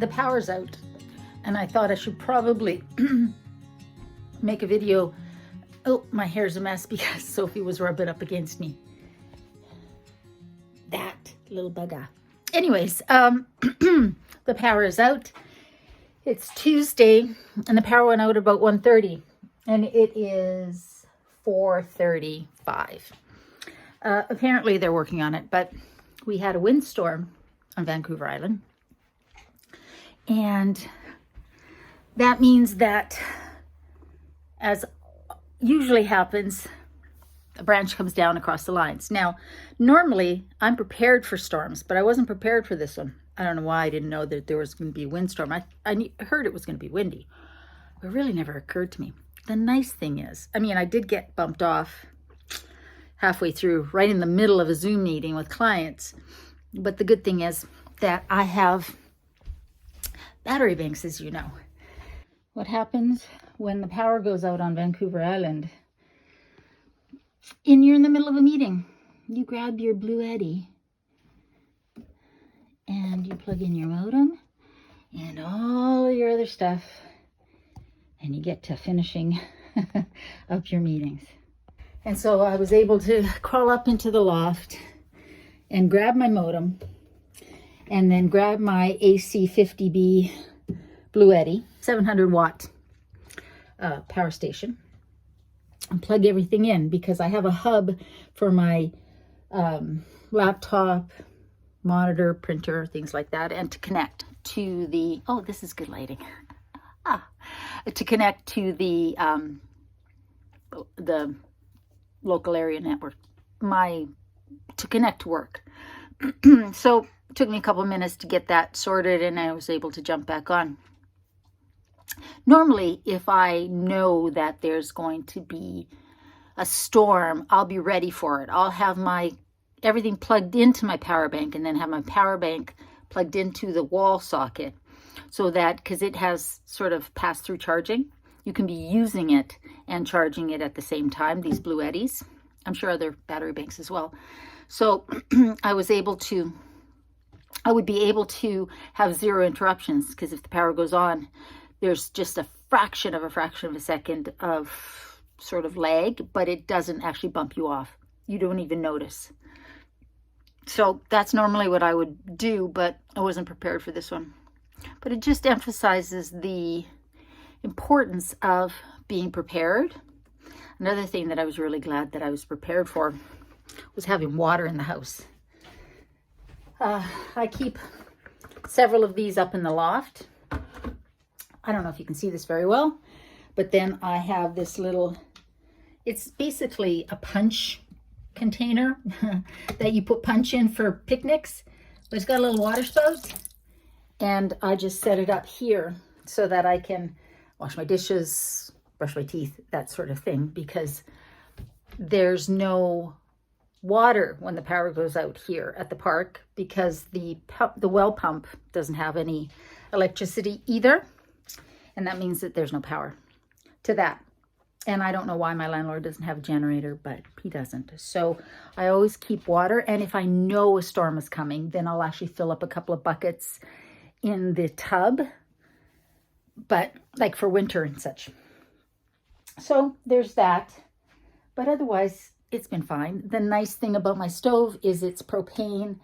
the power's out, and I thought I should probably make a video. Oh, my hair's a mess because Sophie was rubbing up against me. That little bugger. Anyways, the power is out. It's Tuesday, and the power went out about 1:30, and it is 4:35. Apparently they're working on it, but we had a windstorm on Vancouver Island, and that means that, as usually happens, a branch comes down across the lines. Now, normally I'm prepared for storms, but I wasn't prepared for this one. I don't know why I didn't know that there was going to be a windstorm. I heard it was going to be windy. It really never occurred to me. The nice thing is, I mean, I did get bumped off halfway through, right in the middle of a Zoom meeting with clients. But the good thing is that I have battery banks, as you know. What happens when the power goes out on Vancouver Island? And you're in the middle of a meeting. You grab your Bluetti and you plug in your modem and all your other stuff, and you get to finishing up your meetings. And so I was able to crawl up into the loft and grab my modem, and then grab my AC50B Bluetti 700 watt power station, and plug everything in, because I have a hub for my laptop, monitor, printer, things like that, and to connect to the, oh, this is good lighting, to connect to the local area network, to connect to work. So it took me a couple of minutes to get that sorted, and I was able to jump back on. Normally, if I know that there's going to be a storm, I'll be ready for it. I'll have everything plugged into my power bank, and then have my power bank plugged into the wall socket, so that, because it has sort of pass-through charging, you can be using it and charging it at the same time, these Bluettis. I'm sure other battery banks as well. So I would be able to have zero interruptions, because if the power goes on, there's just a fraction of a second of sort of lag, but it doesn't actually bump you off. You don't even notice. So that's normally what I would do, but I wasn't prepared for this one. But it just emphasizes the importance of being prepared. Another thing that I was really glad that I was prepared for was having water in the house. I keep several of these up in the loft. I don't know if you can see this very well, but then I have this little, it's basically a punch container that you put punch in for picnics, but it's got a little water spout, and I just set it up here so that I can wash my dishes, brush my teeth, that sort of thing, because there's no water when the power goes out here at the park, because the well pump doesn't have any electricity either, and that means that there's no power to that. And I don't know why my landlord doesn't have a generator, but he doesn't. So I always keep water, and if I know a storm is coming, then I'll actually fill up a couple of buckets in the tub, but like for winter and such. So there's that, but otherwise it's been fine. The nice thing about my stove is it's propane,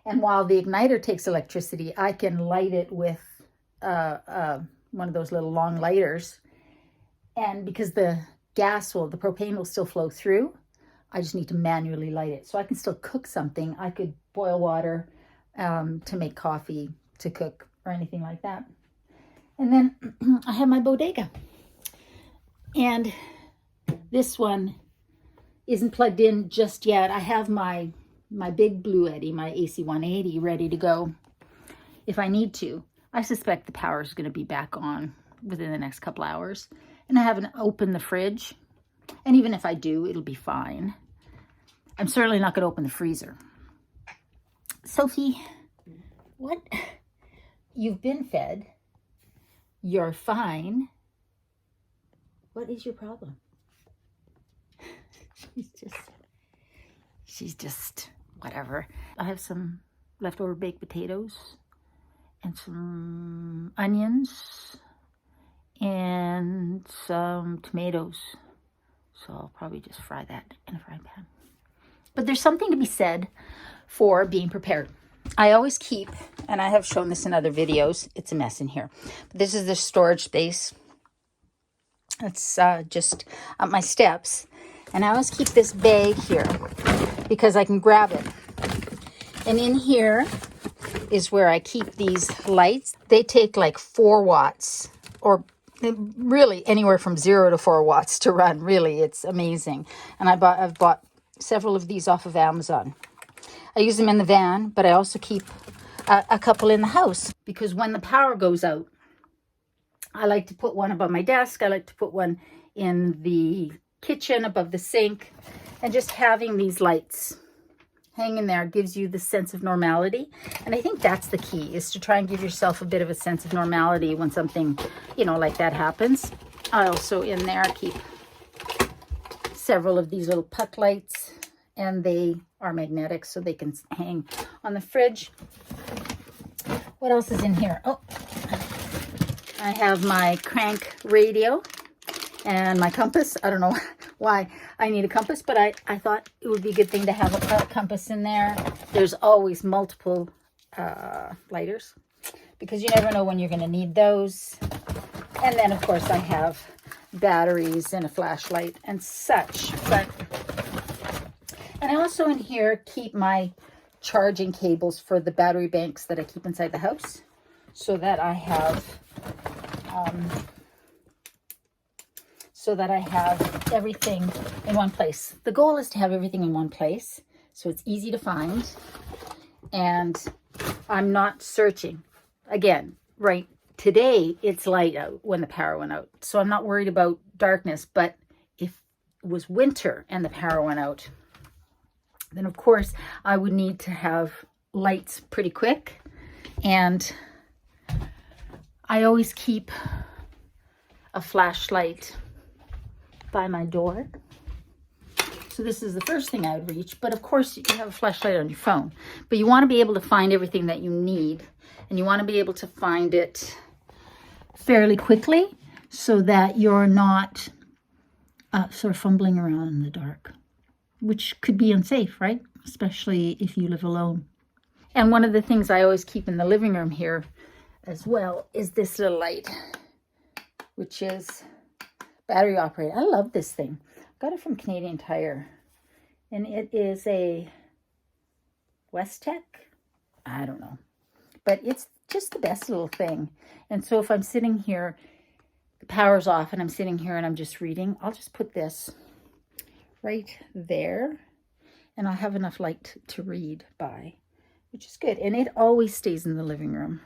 and while the igniter takes electricity, I can light it with one of those little long lighters, and because the propane will still flow through, I just need to manually light it. So I can still cook something. I could boil water to make coffee, to cook, or anything like that. And then I have my bodega. And this one isn't plugged in just yet. I have my big Bluetti, my AC180, ready to go if I need to. I suspect the power is going to be back on within the next couple hours. And I haven't opened the fridge. And even if I do, it'll be fine. I'm certainly not going to open the freezer. Sophie, what? You've been fed. You're fine. What is your problem? She's just whatever. I have some leftover baked potatoes and some onions and some tomatoes. So I'll probably just fry that in a frying pan. But there's something to be said for being prepared. I always keep, and I have shown this in other videos, it's a mess in here. But this is the storage space. It's just up my steps. And I always keep this bag here because I can grab it. And in here is where I keep these lights. They take like 4 watts, or really anywhere from 0 to 4 watts to run. Really, it's amazing. And I've bought several of these off of Amazon. I use them in the van, but I also keep a couple in the house, because when the power goes out, I like to put one above my desk. I like to put one in the kitchen above the sink, and just having these lights hanging there gives you the sense of normality. And I think that's the key, is to try and give yourself a bit of a sense of normality when something, you know, like that happens. I also in there keep several of these little puck lights, and they are magnetic so they can hang on the fridge. What else is in here? Oh, I have my crank radio and my compass. I don't know why I need a compass, but I thought it would be a good thing to have a compass in there. There's always multiple lighters, because you never know when you're going to need those. And then, of course, I have batteries and a flashlight and such. And I also in here keep my charging cables for the battery banks that I keep inside the house, so that I have everything in one place. The goal is to have everything in one place so it's easy to find, and I'm not searching. Again, right today it's light out when the power went out, so I'm not worried about darkness. But if it was winter and the power went out, then of course I would need to have lights pretty quick. And I always keep a flashlight by my door. So this is the first thing I would reach. But of course you have a flashlight on your phone. But you want to be able to find everything that you need. And you want to be able to find it fairly quickly, so that you're not sort of fumbling around in the dark, which could be unsafe, right? Especially if you live alone. And one of the things I always keep in the living room here as well is this little light, which is battery operated. I love this thing. Got it from Canadian Tire, and it is a Westech. I don't know, but it's just the best little thing. And so if I'm sitting here, the power's off, and I'm sitting here and I'm just reading, I'll just put this right there, and I'll have enough light to read by, which is good. And it always stays in the living room.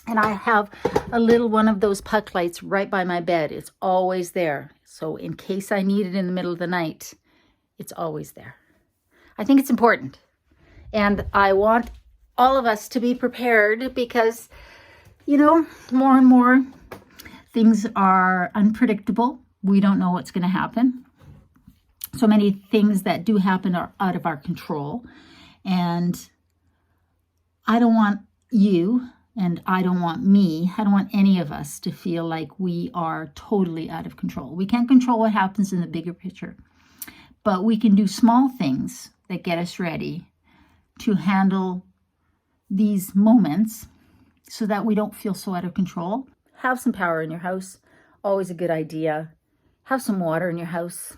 And I have a little one of those puck lights right by my bed. It's always there. So in case I need it in the middle of the night, it's always there. I think it's important. And I want all of us to be prepared, because, you know, more and more things are unpredictable. We don't know what's going to happen. So many things that do happen are out of our control. And I don't want you, and I don't want me, I don't want any of us to feel like we are totally out of control. We can't control what happens in the bigger picture, but we can do small things that get us ready to handle these moments so that we don't feel so out of control. Have some power in your house, always a good idea. Have some water in your house.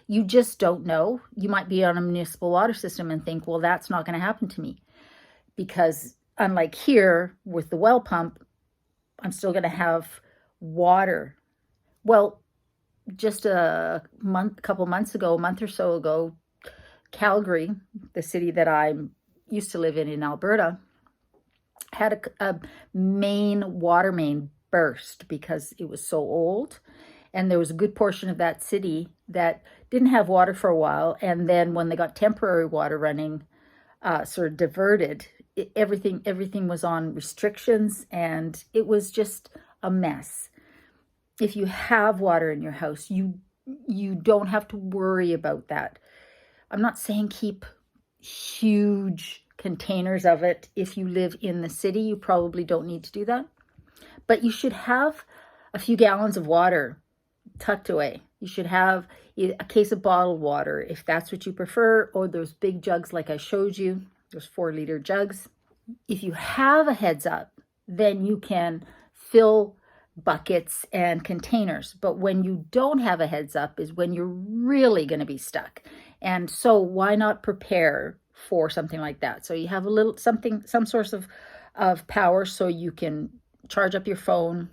You just don't know. You might be on a municipal water system and think, well, that's not going to happen to me, because unlike here with the well pump, I'm still going to have water. Well, just a month or so ago, Calgary, the city that I used to live in Alberta, had a water main burst because it was so old. And there was a good portion of that city that didn't have water for a while. And then when they got temporary water running, sort of diverted, everything was on restrictions, and it was just a mess. If you have water in your house, you don't have to worry about that. I'm not saying keep huge containers of it. If you live in the city, you probably don't need to do that. But you should have a few gallons of water tucked away. You should have a case of bottled water if that's what you prefer, or those big jugs like I showed you, those 4-liter jugs. If you have a heads up, then you can fill buckets and containers. But when you don't have a heads up is when you're really going to be stuck. And so why not prepare for something like that? So you have a little something, some source of power, so you can charge up your phone,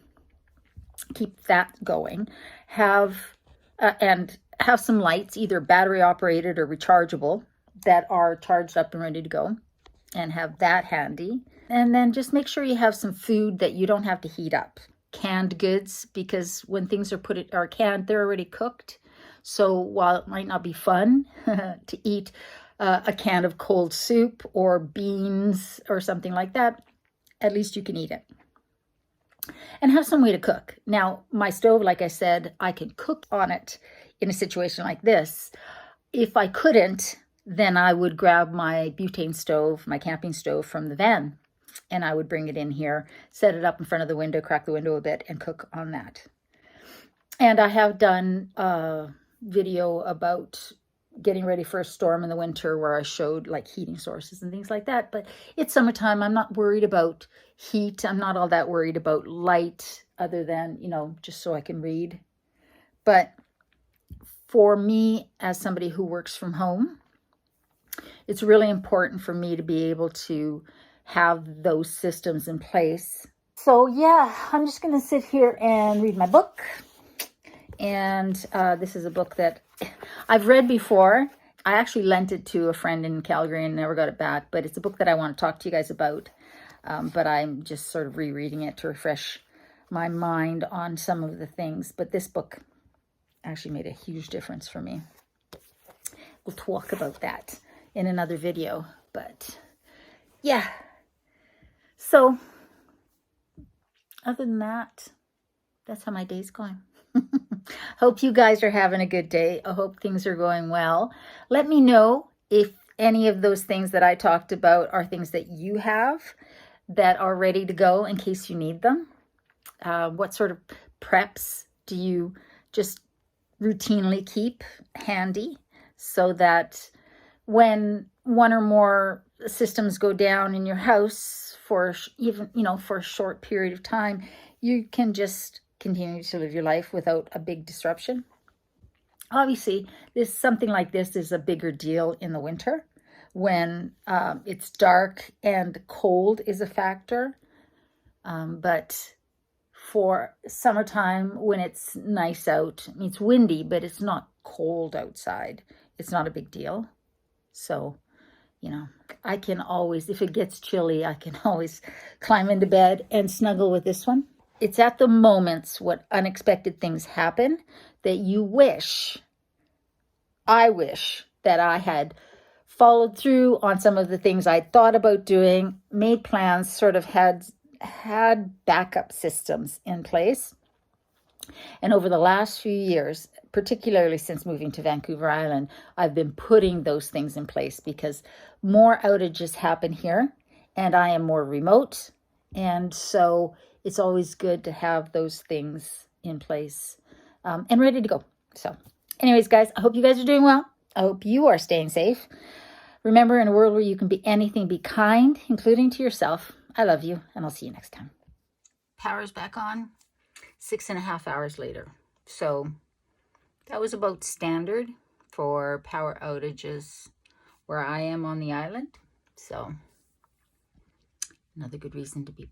keep that going, and have some lights, either battery operated or rechargeable, that are charged up and ready to go, and have that handy. And then just make sure you have some food that you don't have to heat up. Canned goods, because when things are canned, they're already cooked. So while it might not be fun to eat a can of cold soup or beans or something like that, at least you can eat it. And have some way to cook. Now, my stove, like I said, I can cook on it in a situation like this. If I couldn't, then I would grab my butane stove, my camping stove from the van, and I would bring it in here, set it up in front of the window, crack the window a bit, and cook on that. And I have done a video about getting ready for a storm in the winter where I showed like heating sources and things like that. But it's summertime. I'm not worried about heat. I'm not all that worried about light, other than, just so I can read. But for me, as somebody who works from home, it's really important for me to be able to have those systems in place. So yeah, I'm just going to sit here and read my book. And this is a book that I've read before. I actually lent it to a friend in Calgary and never got it back. But it's a book that I want to talk to you guys about. But I'm just sort of rereading it to refresh my mind on some of the things. But this book actually made a huge difference for me. We'll talk about that in another video. But yeah. So other than that, that's how my day's going. Hope you guys are having a good day. I hope things are going well. Let me know if any of those things that I talked about are things that you have that are ready to go in case you need them. What sort of preps do you just routinely keep handy so that when one or more systems go down in your house for even, for a short period of time, you can just continue to live your life without a big disruption. Obviously, something like this is a bigger deal in the winter when it's dark and cold is a factor. But for summertime, when it's nice out, it's windy, but it's not cold outside, it's not a big deal. So, I can always, if it gets chilly, I can always climb into bed and snuggle with this one. It's at the moments when unexpected things happen that I wish that I had followed through on some of the things I thought about doing, made plans, sort of had backup systems in place. And over the last few years, particularly since moving to Vancouver Island, I've been putting those things in place because more outages happen here and I am more remote. And so it's always good to have those things in place and ready to go. So anyways, guys, I hope you guys are doing well. I hope you are staying safe. Remember, in a world where you can be anything, be kind, including to yourself. I love you, and I'll see you next time. Power's back on 6.5 hours later. So that was about standard for power outages where I am on the island. So another good reason to be